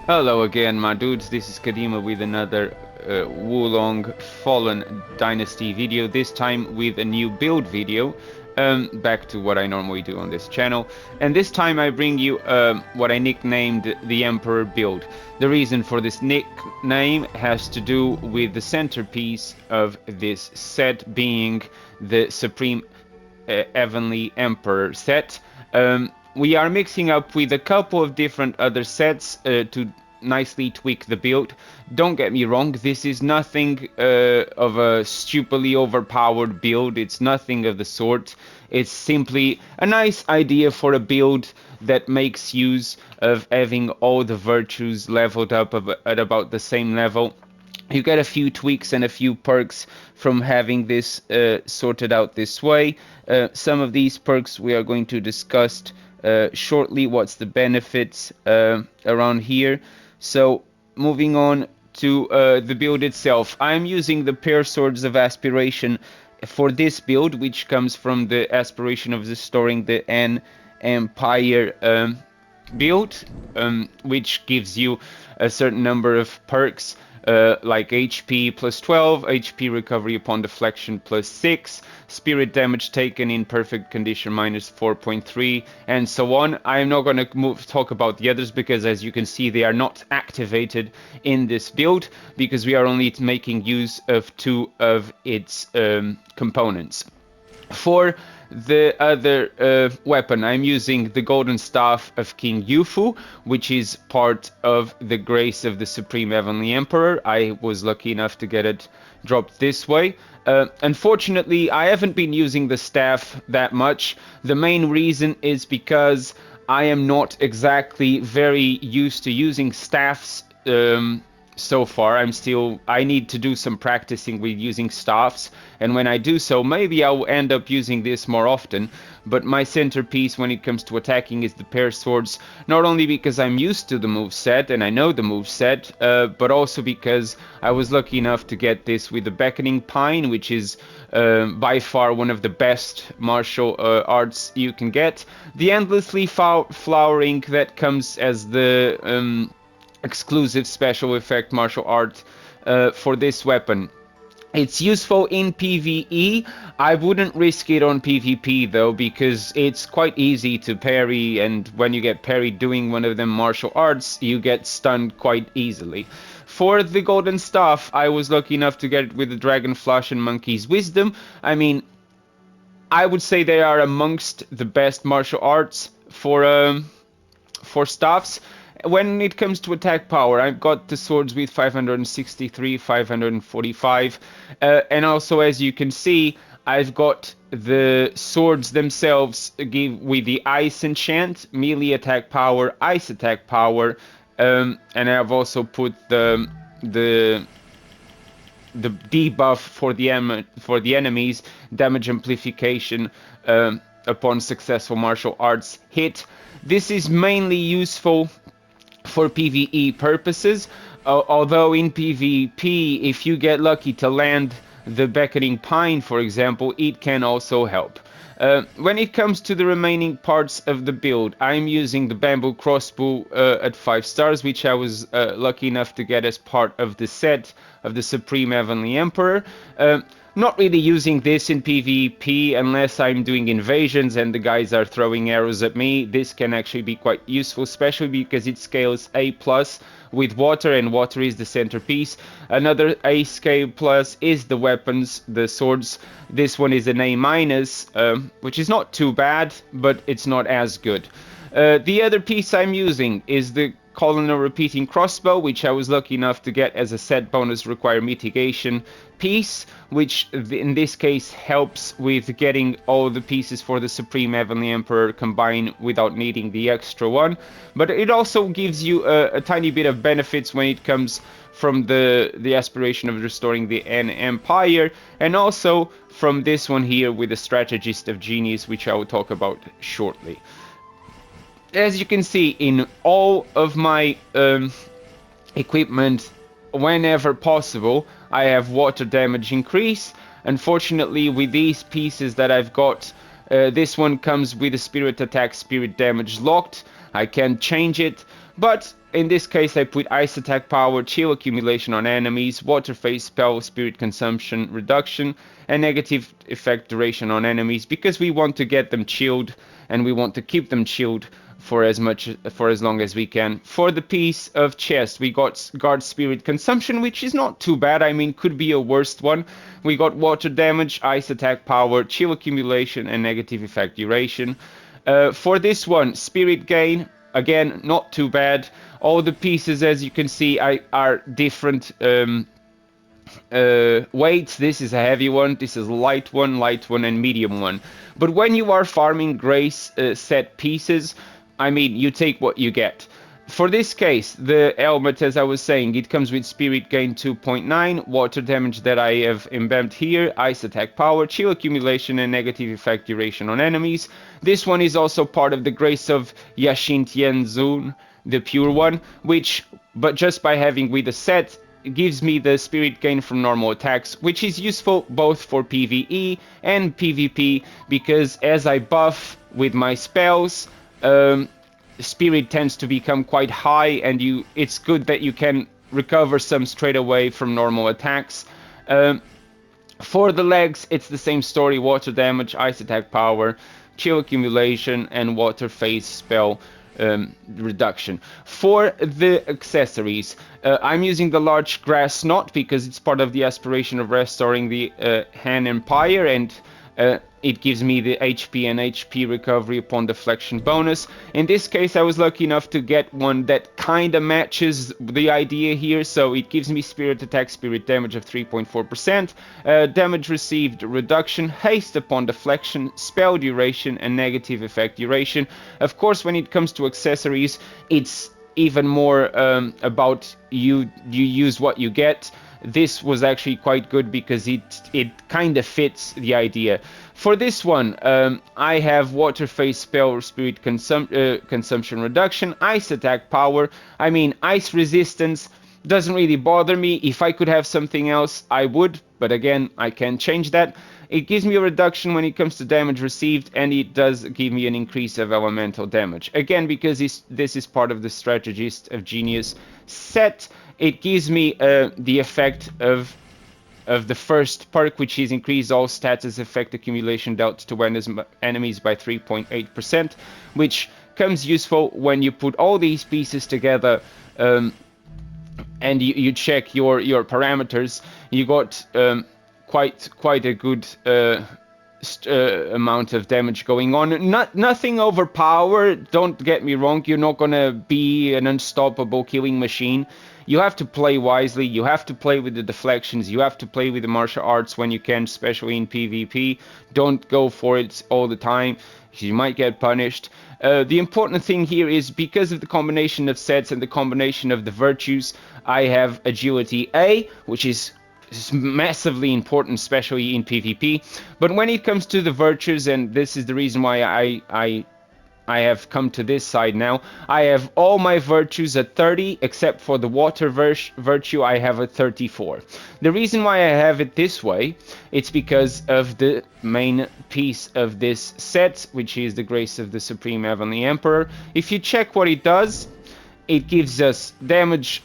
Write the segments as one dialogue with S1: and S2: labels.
S1: Hello again, my dudes. This is Kadima with another Wulong Fallen Dynasty video. This time with a new build video. Back to what I normally do on this channel. And this time I bring you what I nicknamed the Emperor build. The reason for this nickname has to do with the centerpiece of this set being the Supreme Heavenly Emperor set. We are mixing up with a couple of different other sets to nicely tweak the build. Don't get me wrong, this is nothing of a stupidly overpowered build. It's nothing of the sort. It's simply a nice idea for a build that makes use of having all the virtues leveled up at about the same level. You get a few tweaks and a few perks from having this sorted out this way. Some of these perks we are going to discuss shortly. What's the benefits around here? So moving on to the build itself, I'm using the pair swords of aspiration for this build, which comes from the aspiration of restoring the N Empire build, which gives you a certain number of perks like HP plus 12, HP recovery upon deflection plus 6, spirit damage taken in perfect condition minus 4.3, and so on. I'm not going to talk about the others because, as you can see, they are not activated in this build because we are only making use of two of its components. For the other weapon, I'm using the Golden Staff of King Yufu, which is part of the Grace of the Supreme Heavenly Emperor. I was lucky enough to get it dropped this way. Unfortunately, I haven't been using the staff that much. The main reason is because I am not exactly very used to using staffs so far. I need to do some practicing with using staffs, and when I do so, maybe I'll end up using this more often. But my centerpiece when it comes to attacking is the pair swords, not only because I'm used to the moveset and I know the moveset, but also because I was lucky enough to get this with the Beckoning Pine, which is by far one of the best martial arts you can get. The Endlessly Flowering that comes as the exclusive special effect martial art for this weapon. It's useful in PvE. I wouldn't risk it on PvP though, because it's quite easy to parry, and when you get parried doing one of them martial arts, you get stunned quite easily. For the Golden Staff, I was lucky enough to get it with the Dragon Flash and Monkey's Wisdom. I mean, I would say they are amongst the best martial arts for staffs. When it comes to attack power, I've got the swords with 563, 545, and also, as you can see, I've got the swords themselves with the ice enchant, melee attack power, ice attack power, and I've also put the debuff for the enemies, damage amplification upon successful martial arts hit. This is mainly useful for PvE purposes, although in PvP, if you get lucky to land the Beckoning Pine, for example, it can also help. When it comes to the remaining parts of the build, I'm using the Bamboo Crossbow at 5 stars, which I was lucky enough to get as part of the set of the Supreme Heavenly Emperor. Not really using this in PvP unless I'm doing invasions and the guys are throwing arrows at me. This can actually be quite useful, especially because it scales A+ with water, and water is the centerpiece. Another A scale plus is the weapons, the swords. This one is an A-, which is not too bad, but it's not as good. The other piece I'm using is the Colonel Repeating Crossbow, which I was lucky enough to get as a set bonus require mitigation piece, which in this case helps with getting all the pieces for the Supreme Heavenly Emperor combined without needing the extra one. But it also gives you a tiny bit of benefits when it comes from the aspiration of restoring the N Empire, and also from this one here with the Strategist of Genius, which I will talk about shortly. As you can see, in all of my equipment, whenever possible, I have water damage increase. Unfortunately, with these pieces that I've got, this one comes with a spirit attack, spirit damage locked. I can change it, but in this case I put ice attack power, chill accumulation on enemies, water phase spell, spirit consumption reduction, and negative effect duration on enemies, because we want to get them chilled and we want to keep them chilled for as long as we can. For the piece of chest, we got guard spirit consumption, which is not too bad. I mean, could be a worst one. We got water damage, ice attack power, chill accumulation, and negative effect duration. For this one, spirit gain, again, not too bad. All the pieces, as you can see, are different weights. This is a heavy one, this is a light one, and medium one. But when you are farming grace set pieces, I mean, you take what you get. For this case, the helmet, as I was saying, it comes with spirit gain 2.9, water damage that I have embedded here, ice attack power, chill accumulation, and negative effect duration on enemies. This one is also part of the grace of Yashin Tianzun, the pure one, but just by having with the set, it gives me the spirit gain from normal attacks, which is useful both for PvE and PvP, because as I buff with my spells, spirit tends to become quite high, and it's good that you can recover some straight away from normal attacks. For the legs, it's the same story: water damage, ice attack power, chill accumulation, and water phase spell reduction. For the accessories, I'm using the large grass knot because it's part of the aspiration of restoring the Han Empire, and it gives me the HP and HP recovery upon deflection bonus. In this case, I was lucky enough to get one that kind of matches the idea here, so it gives me spirit attack, spirit damage of 3.4%, damage received reduction, haste upon deflection, spell duration, and negative effect duration. Of course, when it comes to accessories, it's even more about you use what you get. This was actually quite good because it kind of fits the idea. For this one, I have water phase spell, spirit consumption reduction, ice attack power. I mean, ice resistance doesn't really bother me. If I could have something else, I would, but again, I can't change that. It gives me a reduction when it comes to damage received, and it does give me an increase of elemental damage. Again, because this is part of the Strategist of Genius set, it gives me the effect of the first perk, which is increase all status effect accumulation dealt to enemies by 3.8%, which comes useful when you put all these pieces together and you check your parameters. You got quite a good amount of damage going on. Nothing overpowered, don't get me wrong. You're not gonna be an unstoppable killing machine. You have to play wisely, you have to play with the deflections, you have to play with the martial arts when you can, especially in PvP. Don't go for it all the time, you might get punished. The important thing here is, because of the combination of sets and the combination of the virtues, I have agility A, which is massively important, especially in PvP. But when it comes to the virtues, and this is the reason why I have come to this side now, I have all my virtues at 30, except for the water virtue, I have a 34. The reason why I have it this way, it's because of the main piece of this set, which is the Grace of the Supreme Heavenly Emperor. If you check what it does, it gives us damage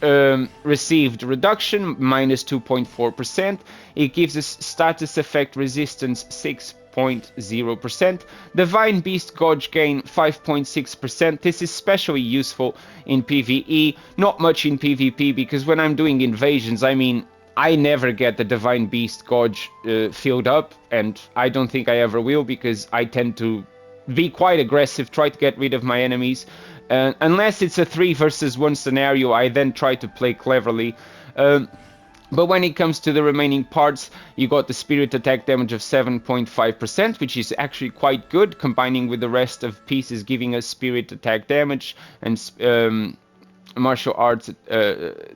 S1: received reduction, minus 2.4%. It gives us status effect resistance, 6.0%. Divine Beast Gauge gain, 5.6%. This is especially useful in PvE, not much in PvP, because when I'm doing invasions, I mean, I never get the Divine Beast Gauge filled up, and I don't think I ever will, because I tend to be quite aggressive, try to get rid of my enemies. Unless it's a 3 versus 1 scenario, I then try to play cleverly. But when it comes to the remaining parts, you got the spirit attack damage of 7.5%, which is actually quite good, combining with the rest of pieces giving us spirit attack damage and martial arts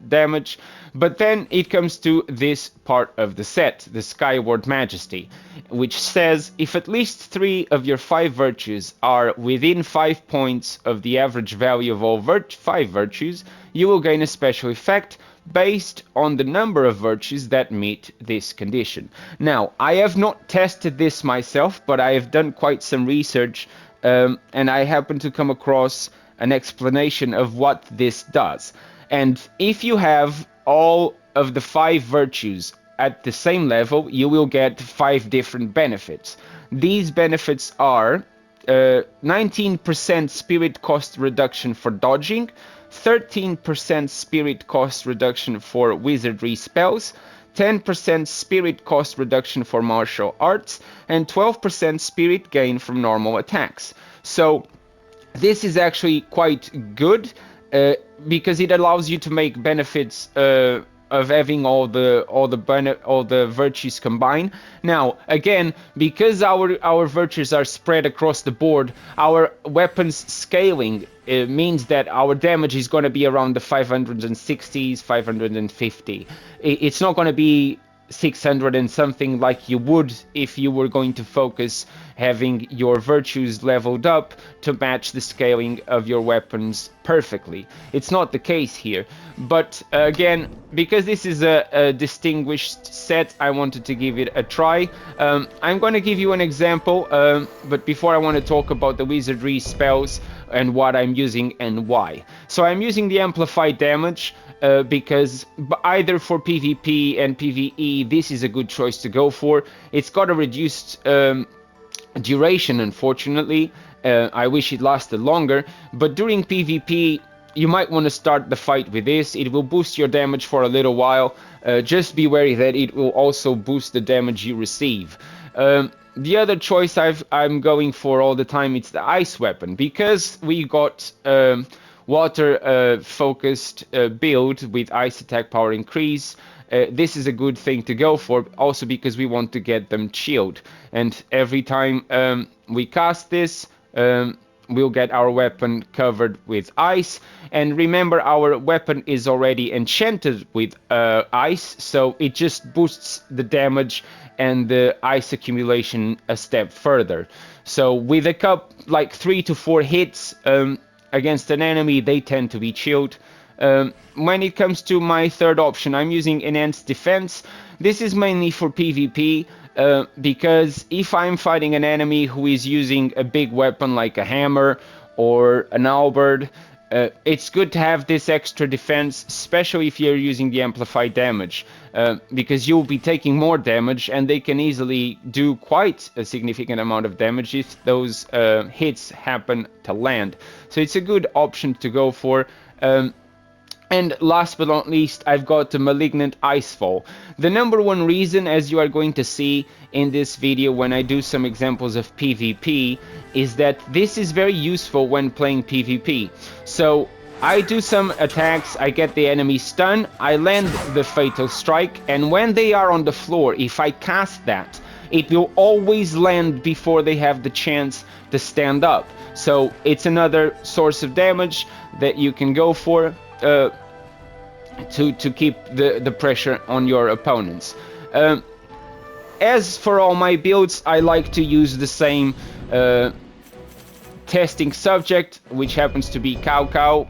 S1: damage. But then it comes to this part of the set, the Skyward Majesty, which says if at least 3 of your 5 virtues are within 5 points of the average value of all 5 virtues, you will gain a special effect based on the number of virtues that meet this condition. Now, I have not tested this myself, but I have done quite some research, and I happen to come across an explanation of what this does. And if you have all of the 5 virtues at the same level, you will get 5 different benefits. These benefits are 19% spirit cost reduction for dodging, 13% spirit cost reduction for wizardry spells, 10% spirit cost reduction for martial arts, and 12% spirit gain from normal attacks. So this is actually quite good because it allows you to make benefits of having all the virtues combined. Now, again, because our virtues are spread across the board, our weapons scaling means that our damage is going to be around the 560s, 550. It's not going to be 600 and something like you would if you were going to focus having your virtues leveled up to match the scaling of your weapons perfectly. It's not the case here, but again, because this is a distinguished set, I wanted to give it a try. I'm going to give you an example, but before I want to talk about the wizardry spells and what I'm using and why. So I'm using the amplified damage because either for PvP and PvE, this is a good choice to go for. It's got a reduced duration, unfortunately. I wish it lasted longer, but during PvP, you might want to start the fight with this. It will boost your damage for a little while. Just be wary that it will also boost the damage you receive. The other choice I'm going for all the time, it's the ice weapon, because we got water focused build with ice attack power increase. This is a good thing to go for, also because we want to get them chilled. And every time we cast this, we'll get our weapon covered with ice. And remember, our weapon is already enchanted with ice, so it just boosts the damage and the ice accumulation a step further. So with like 3 to 4 hits against an enemy, they tend to be chilled. When it comes to my third option, I'm using enhanced defense. This is mainly for PvP, because if I'm fighting an enemy who is using a big weapon like a hammer or an halberd, it's good to have this extra defense, especially if you're using the amplified damage, because you'll be taking more damage and they can easily do quite a significant amount of damage if those hits happen to land. So it's a good option to go for. And last but not least, I've got the Malignant Icefall. The number one reason, as you are going to see in this video when I do some examples of PvP, is that this is very useful when playing PvP. So I do some attacks, I get the enemy stunned, I land the Fatal Strike, and when they are on the floor, if I cast that, it will always land before they have the chance to stand up. So it's another source of damage that you can go for to keep the pressure on your opponents. As for all my builds, I like to use the same testing subject, which happens to be Cow.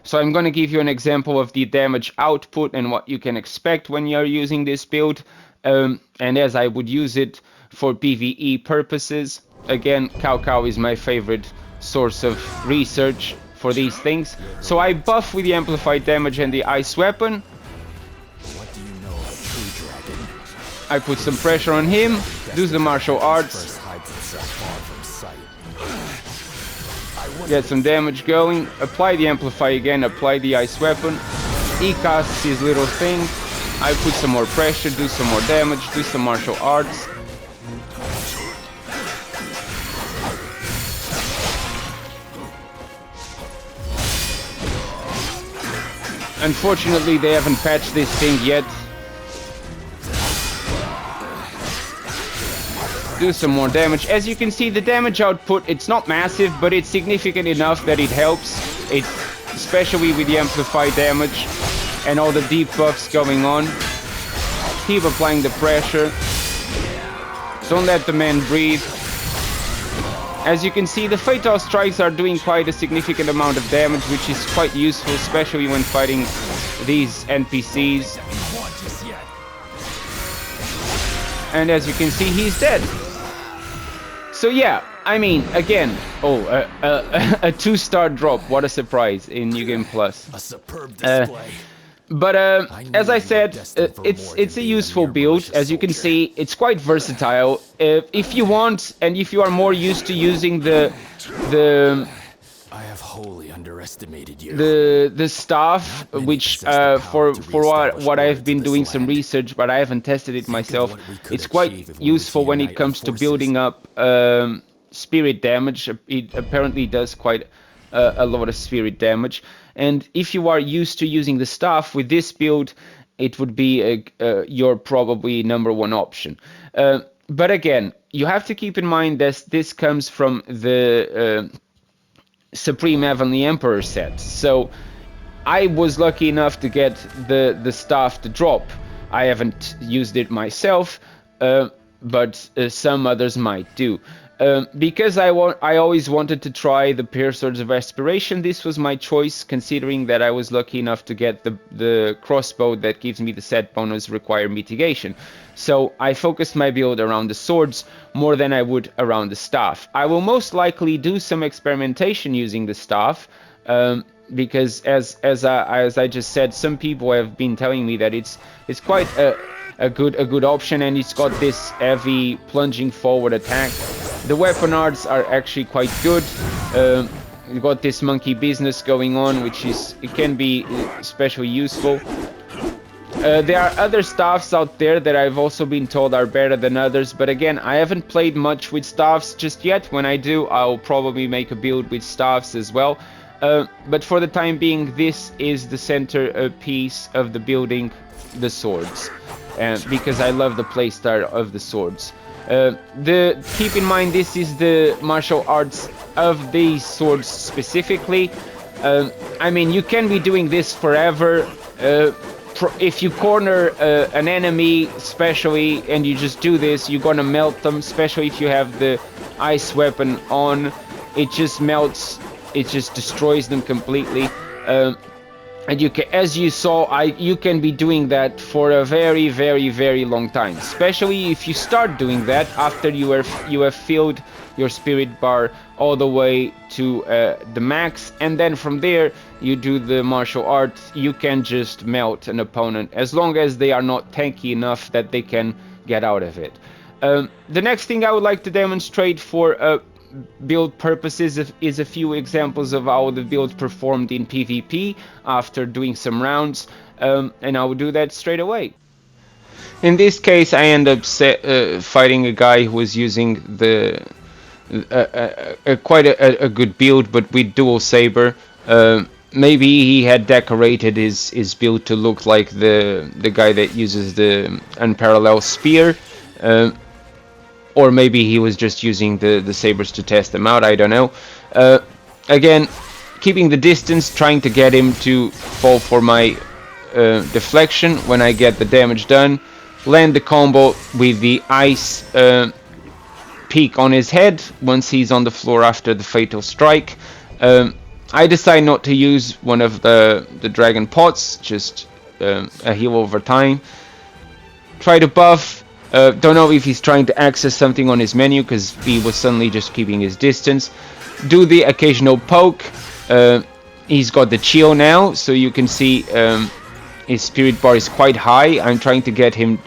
S1: So I'm going to give you an example of the damage output and what you can expect when you're using this build, and as I would use it for PvE purposes. Again, Cow is my favorite source of research for these things. So I buff with the amplified damage and the ice weapon.
S2: What do you know of a true dragon?
S1: I put some pressure on him, do the martial arts, get some damage going, apply the amplify again, apply the ice weapon. He casts his little thing, I put some more pressure, do some more damage, do some martial arts. Unfortunately, they haven't patched this thing yet. Do some more damage. As you can see, the damage output, it's not massive, but it's significant enough that it helps. It's especially with the amplified damage and all the debuffs going on. Keep applying the pressure. Don't let the man breathe. As you can see, the Fatal Strikes are doing quite a significant amount of damage, which is quite useful, especially when fighting these NPCs. And as you can see, he's dead. So yeah, I mean, again, a 2-star drop. What a surprise in New Game Plus.
S2: A superb display.
S1: But as I said,
S2: destined for more
S1: it's
S2: than
S1: a
S2: being a
S1: useful
S2: mere
S1: build.
S2: militia
S1: As you can
S2: soldier.
S1: see, it's quite versatile. If you want, and if you are more used to using the
S2: I have wholly underestimated you.
S1: the staff,
S2: Not many
S1: which
S2: possess the
S1: for
S2: power to reestablish
S1: what
S2: order
S1: I've
S2: to
S1: been
S2: this
S1: doing some
S2: land.
S1: research, but I haven't tested it
S2: Think of
S1: myself.
S2: what we could
S1: It's
S2: achieve
S1: quite
S2: if we were
S1: useful
S2: to
S1: when it
S2: unite our
S1: comes to
S2: forces.
S1: building up spirit damage. It apparently does quite a lot of spirit damage, and if you are used to using the staff with this build, it would be your probably #1 option. But again, you have to keep in mind that this comes from the Supreme Heavenly Emperor set. So I was lucky enough to get the staff to drop. I haven't used it myself, but some others might do. Because I always wanted to try the Pure Swords of Aspiration. This was my choice, considering that I was lucky enough to get the crossbow that gives me the set bonus require mitigation. So I focused my build around the swords more than I would around the staff. I will most likely do some experimentation using the staff, because as I just said, some people have been telling me that it's quite a good option, and it's got this heavy plunging forward attack. The weapon arts are actually quite good. You've got this monkey business going on, which it can be especially useful. There are other staffs out there that I've also been told are better than others, but again, I haven't played much with staffs just yet. When I do, I'll probably make a build with staffs as well. But for the time being, this is the center piece of the building, the swords, because I love the playstyle of the swords. Keep in mind, this is the martial arts of these swords specifically. I mean, you can be doing this forever. If you corner an enemy, especially, and you just do this, you're gonna melt them, especially if you have the ice weapon on. It just melts, it just destroys them completely. And you can, as you saw, you can be doing that for a very, very, very long time. Especially if you start doing that after you have filled your spirit bar all the way to the max, and then from there you do the martial arts. You can just melt an opponent as long as they are not tanky enough that they can get out of it. The next thing I would like to demonstrate for build purposes is a few examples of how the build performed in PvP after doing some rounds, and I will do that straight away. In this case, I end up fighting a guy who was using quite a good build, but with dual saber. Maybe he had decorated his build to look like the guy that uses the unparalleled spear. Or maybe he was just using the sabers to test them out, I don't know. Again, keeping the distance, trying to get him to fall for my deflection when I get the damage done. Land the combo with the ice peak on his head once he's on the floor after the fatal strike. I decide not to use one of the dragon pots, just a heal over time. Try to buff. Don't know if he's trying to access something on his menu, because he was suddenly just keeping his distance. Do the occasional poke. He's got the chill now, so you can see his spirit bar is quite high. I'm trying to get him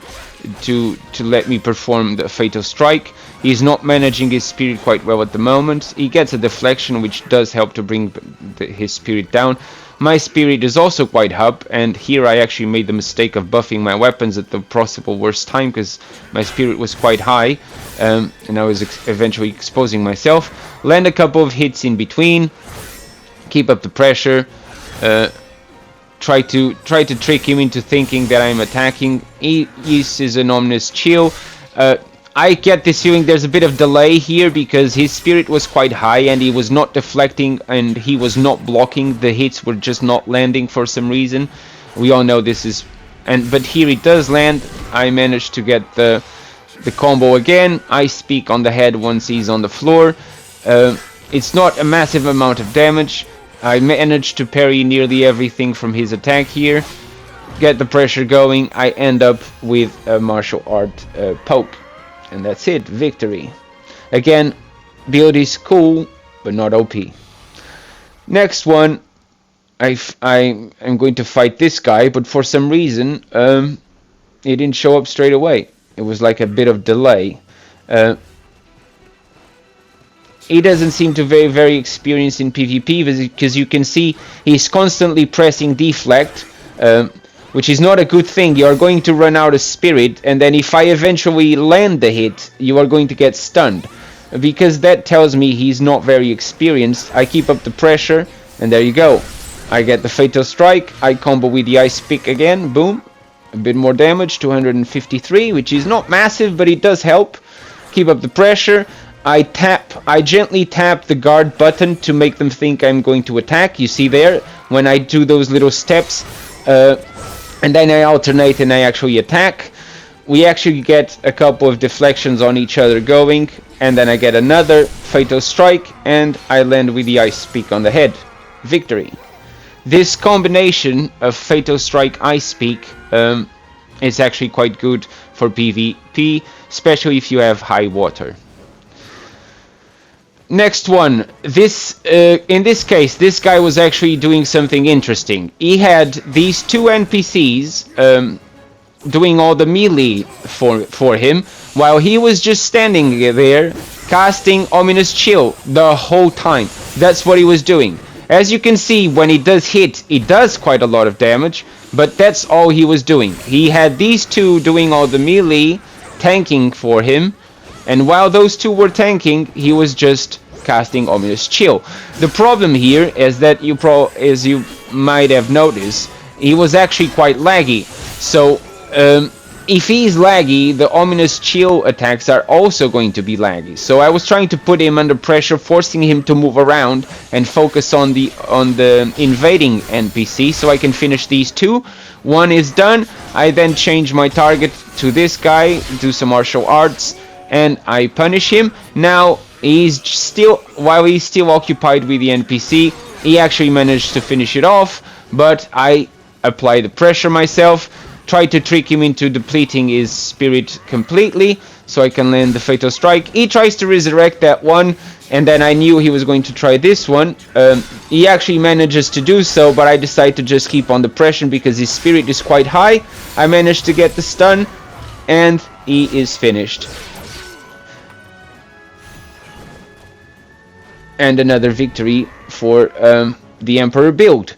S1: to let me perform the fatal strike. He's not managing his spirit quite well at the moment. He gets a deflection, which does help to bring his spirit down. My spirit is also quite up, and here I actually made the mistake of buffing my weapons at the possible worst time, because my spirit was quite high, and I was eventually exposing myself. Land a couple of hits in between, keep up the pressure, try to trick him into thinking that I'm attacking. He uses an ominous chill. I get this feeling there's a bit of delay here, because his spirit was quite high and he was not deflecting and he was not blocking. The hits were just not landing for some reason. We all know this is... but here it does land. I managed to get the combo again. I speak on the head once he's on the floor. It's not a massive amount of damage. I managed to parry nearly everything from his attack here. Get the pressure going. I end up with a martial art poke. And that's it, victory. Again, build is cool, but not OP. Next one, I am going to fight this guy, but for some reason, he didn't show up straight away. It was like a bit of delay. He doesn't seem to be very experienced in PvP, because you can see he's constantly pressing deflect, which is not a good thing. You are going to run out of spirit, and then if I eventually land the hit, you are going to get stunned. Because that tells me he's not very experienced. I keep up the pressure, and there you go. I get the Fatal Strike, I combo with the Ice Pick again, boom. A bit more damage, 253, which is not massive, but it does help. Keep up the pressure. I gently tap the guard button to make them think I'm going to attack. You see there, when I do those little steps, and then I alternate and I actually attack. We actually get a couple of deflections on each other going, and then I get another Fatal Strike, and I land with the Ice Pick on the head. Victory. This combination of Fatal Strike Ice Pick is actually quite good for PvP, especially if you have high water. Next one. In this case, this guy was actually doing something interesting. He had these two NPCs doing all the melee for him, while he was just standing there casting Ominous Chill the whole time. That's what he was doing. As you can see, when he does hit, it does quite a lot of damage, but that's all he was doing. He had these two doing all the melee, tanking for him, and while those two were tanking, he was just casting Ominous Chill. The problem here is that as you might have noticed, he was actually quite laggy. So if he's laggy, the Ominous Chill attacks are also going to be laggy. So I was trying to put him under pressure, forcing him to move around and focus on the invading NPC, so I can finish these two. One is done. I then change my target to this guy, do some martial arts, and I punish him. Now while he's still occupied with the NPC, he actually managed to finish it off, but I apply the pressure myself. Try to trick him into depleting his spirit completely, so I can land the Fatal Strike. He tries to resurrect that one, and then I knew he was going to try this one. He actually manages to do so, but I decide to just keep on the pressure because his spirit is quite high. I managed to get the stun, and he is finished. And another victory for the Emperor build.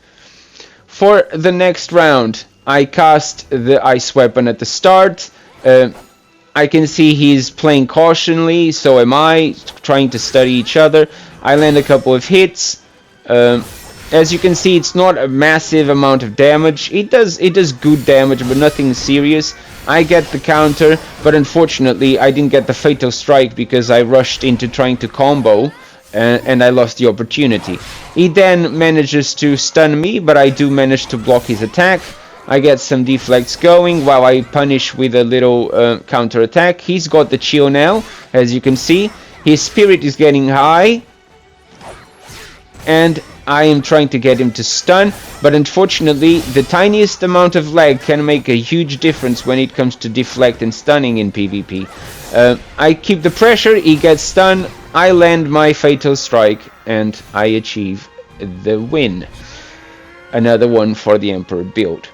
S1: For the next round, I cast the Ice Weapon at the start. I can see he's playing cautiously, so am I, trying to study each other. I land a couple of hits. As you can see, it's not a massive amount of damage. It does good damage, but nothing serious. I get the counter, but unfortunately I didn't get the Fatal Strike because I rushed into trying to combo, and I lost the opportunity. He then manages to stun me, but I do manage to block his attack. I get some deflects going while I punish with a little counter attack. He's got the chill now, as you can see. His spirit is getting high, and I am trying to get him to stun, but unfortunately the tiniest amount of lag can make a huge difference when it comes to deflect and stunning in PvP. I keep the pressure, he gets stunned, I land my Fatal Strike, and I achieve the win. Another one for the Emperor build.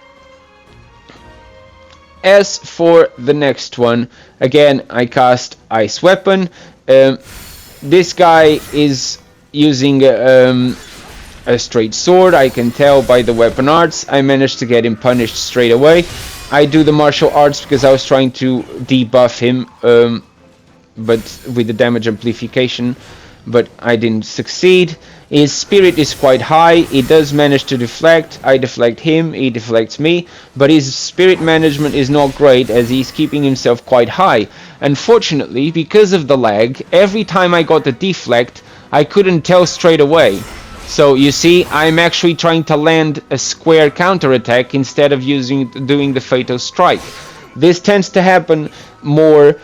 S1: As for the next one, again I cast Ice Weapon. This guy is using a straight sword. I can tell by the weapon arts. I managed to get him punished straight away. I do the martial arts because I was trying to debuff him, but with the damage amplification, but I didn't succeed. His spirit is quite high. He does manage to deflect. I deflect him, he deflects me, but his spirit management is not great as he's keeping himself quite high. Unfortunately, because of the lag, every time I got the deflect, I couldn't tell straight away. So you see, I'm actually trying to land a square counterattack instead of doing the Fatal Strike. This tends to happen more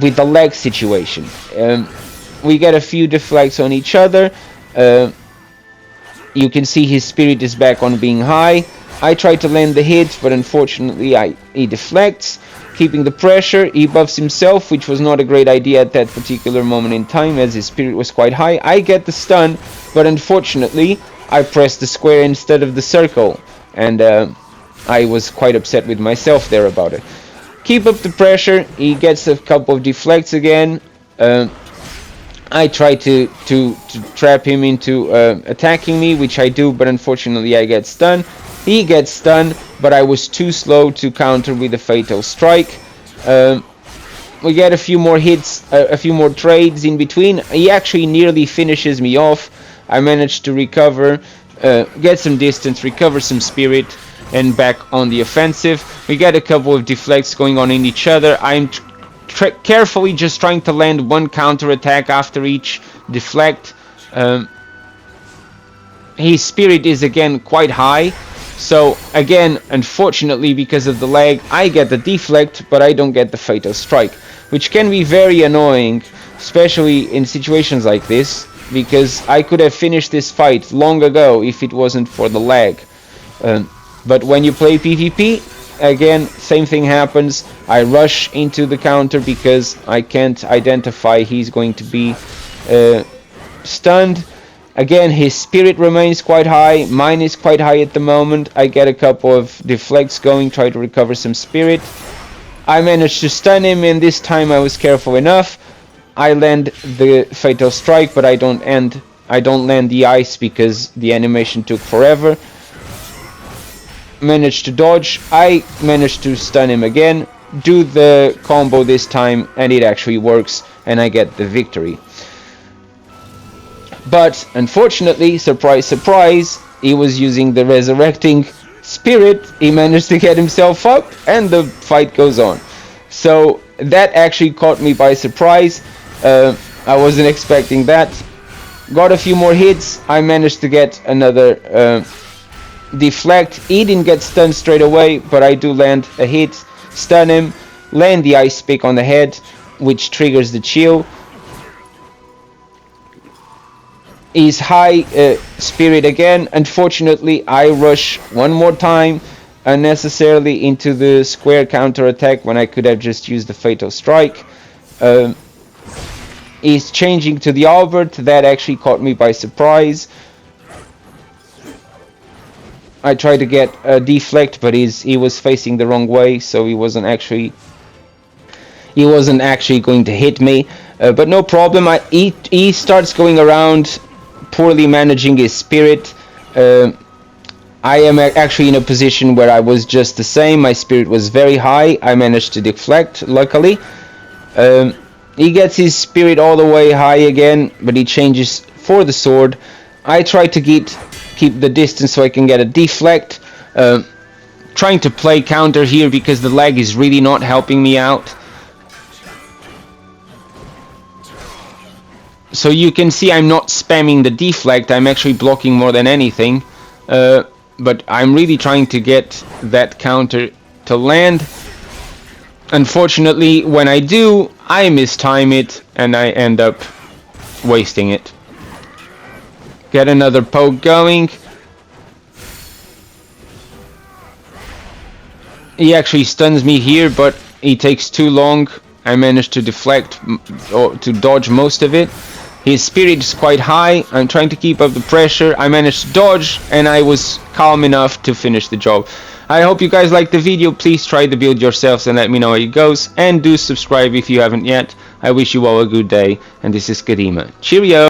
S1: with the lag situation. We get a few deflects on each other. You can see his spirit is back on being high. I try to land the hit, but unfortunately he deflects. Keeping the pressure, he buffs himself, which was not a great idea at that particular moment in time, as his spirit was quite high. I get the stun, but unfortunately I pressed the square instead of the circle, and I was quite upset with myself there about it. Keep up the pressure, he gets a couple of deflects again. I try to trap him into attacking me, which I do, but unfortunately I get stunned. He gets stunned, but I was too slow to counter with a fatal strike. We get a few more hits, a few more trades in between. He actually nearly finishes me off. I managed to recover, get some distance, recover some spirit, and back on the offensive. We get a couple of deflects going on in each other. I'm carefully just trying to land one counter attack after each deflect. His spirit is again quite high, so again, unfortunately, because of the lag, I get the deflect, but I don't get the fatal strike, which can be very annoying, especially in situations like this, because I could have finished this fight long ago if it wasn't for the lag. But when you play PvP, again, same thing happens. I rush into the counter because I can't identify he's going to be stunned. Again, his spirit remains quite high. Mine is quite high at the moment. I get a couple of deflects going, try to recover some spirit. I managed to stun him, and this time I was careful enough. I land the fatal strike, but I don't land the ice because the animation took forever. Managed to dodge. I managed to stun him again, do the combo this time, and it actually works, and I get the victory. But unfortunately, surprise surprise, he was using the resurrecting spirit. He managed to get himself up, and the fight goes on. So that actually caught me by surprise. I wasn't expecting that. Got a few more hits. I managed to get another deflect. He didn't get stunned straight away, but I do land a hit, stun him, land the ice pick on the head, which triggers the chill. He's high spirit again. Unfortunately, I rush one more time unnecessarily into the square counter attack when I could have just used the fatal strike. He's changing to the Albert. That actually caught me by surprise. I tried to get a deflect, but he was facing the wrong way, so he wasn't actually going to hit me. But no problem. He starts going around, poorly managing his spirit. I am actually in a position where I was just the same. My spirit was very high. I managed to deflect, luckily. He gets his spirit all the way high again, but he changes for the sword. I try to keep the distance so I can get a deflect. Trying to play counter here because the lag is really not helping me out. So you can see I'm not spamming the deflect, I'm actually blocking more than anything. But I'm really trying to get that counter to land. Unfortunately, when I do, I mistime it and I end up wasting it. Get another poke going. He actually stuns me here, but he takes too long. I managed to deflect or to dodge most of it. His spirit is quite high. I'm trying to keep up the pressure. I managed to dodge, and I was calm enough to finish the job. I hope you guys liked the video. Please try the build yourselves and let me know how it goes. And do subscribe if you haven't yet. I wish you all a good day. And this is Kadima. Cheerio!